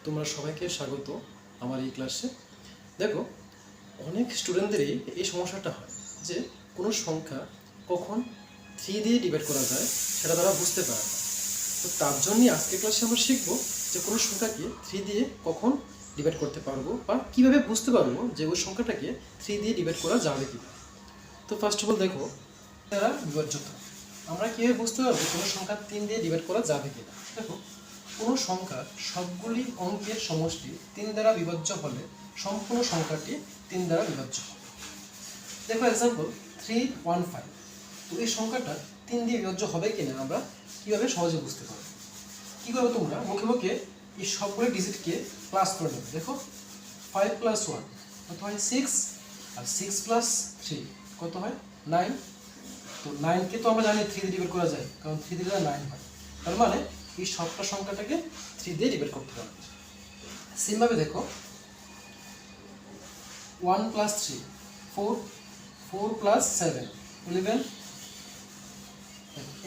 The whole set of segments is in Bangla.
তোমরা সবাইকে স্বাগত আমার এই ক্লাসে। দেখো, অনেক স্টুডেন্টদেরই এই সমস্যাটা হয় যে কোনো সংখ্যা কখন 3 দিয়ে ডিভাইড করা যায় সেটা তারা বুঝতে পারে না। তো তার জন্যই আজকের ক্লাসে আমরা শিখবো যে কোনো সংখ্যাকে 3 দিয়ে কখন ডিভাইড করতে পারবো বা কীভাবে বুঝতে পারবো যে ওই সংখ্যাটাকে 3 দিয়ে ডিভাইড করা যাবে কি না। তো ফার্স্ট অফ অল দেখো, তারা বিভাজ্যতা আমরা কীভাবে বুঝতে পারবো কোনো সংখ্যা 3 দিয়ে ডিভাইড করা যাবে কি না। দেখো, কোনো সংখ্যার সবগুলি অঙ্কের সমষ্টি 3 দ্বারা বিভাজ্য হলে সম্পূর্ণ সংখ্যাটি 3 দ্বারা বিভাজ্য হবে। দেখো এক্সাম্পল 315, তো এই সংখ্যাটা 3 দিয়ে বিভাজ্য হবে কিনা আমরা কীভাবে সহজে বুঝতে পারবো। কী করবে, তোমরা মুখে মুখে এই সবগুলি ডিজিটকে প্লাস করে নেবে। দেখো 5 + 1 কত হয় 6, আর 6 + 3 কত হয় 9। তো 9কে তো আমরা জানি 3 দিয়ে ডিভাইড করা যায়, কারণ 3 দিয়ে 9 হয়। তার মানে এই সবটা সংখ্যাটাকে 3 দিয়ে ডিভাইড করতে পারবে। সেমভাবে দেখো 1 + 3 4, 4 + 7 11,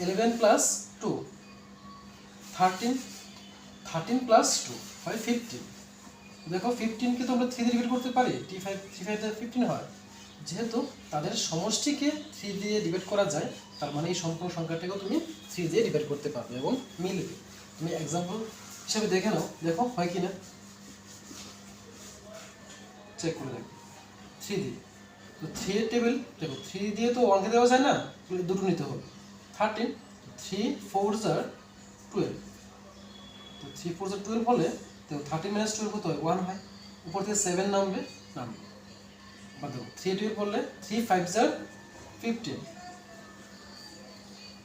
11 + 2 13, 13 + 2 হয় 15। দেখো 15কে তো আমরা 3 দিয়ে ডিভাইড করতে পারি, 3 15 হয়। যেহেতু তাদের সমষ্টিকে 3 দিয়ে ডিভাইড করা যায়, তার মানে এই সম্পূর্ণ সংখ্যাটাকেও তুমি 3 দিয়ে ডিভাইড করতে পারবে এবং মিলবে। তুমি এক্সাম্পল হিসাবে দেখে নাও, দেখো হয় কি না, চেক করে দেখো 3 দিয়ে। তো 3 এর টেবিল দেখো, 3 দিয়ে তো 1কে দেওয়া যায় না, দুটো নিতে হবে। 13, 3 4 = 12, তো 3 4 = 12 হলে তো 13 - 12 কত হয় 1 হয়। উপর থেকে 7 নামবে। বা দেখো 3 12 করলে 3 5 = 15,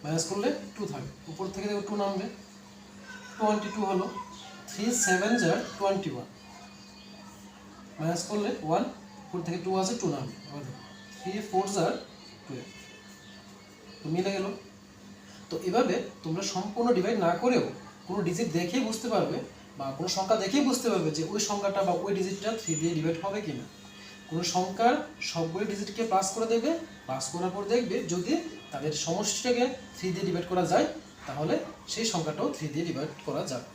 মাইনাস করলে 2 থাকে। উপর থেকে দেখো 2 নামবে, 22 হলো। 3 7 = 21, মাইনাস করলে 1, উপর থেকে 2 আছে 2 নামবে। আবার দেখো 3 4 = 12, তো মিলে গেল। তো এভাবে তোমরা সম্পূর্ণ ডিভাইড না করেও কোনো ডিজিট দেখেই বুঝতে পারবে বা কোনো সংখ্যা দেখেই বুঝতে পারবে যে ওই সংখ্যাটা বা ওই ডিজিটটা 3 দিয়ে ডিভাইড হবে কিনা। কোনো সংখ্যার সবগুলি ডিজিটকে প্লাস করে দেবে, প্লাস করার পর দেখবে যদি তাদের সমষ্টিটাকে 3 দিয়ে ডিভাইড করা যায় তাহলে সেই সংখ্যাটাও 3 দিয়ে ডিভাইড করা যাবে।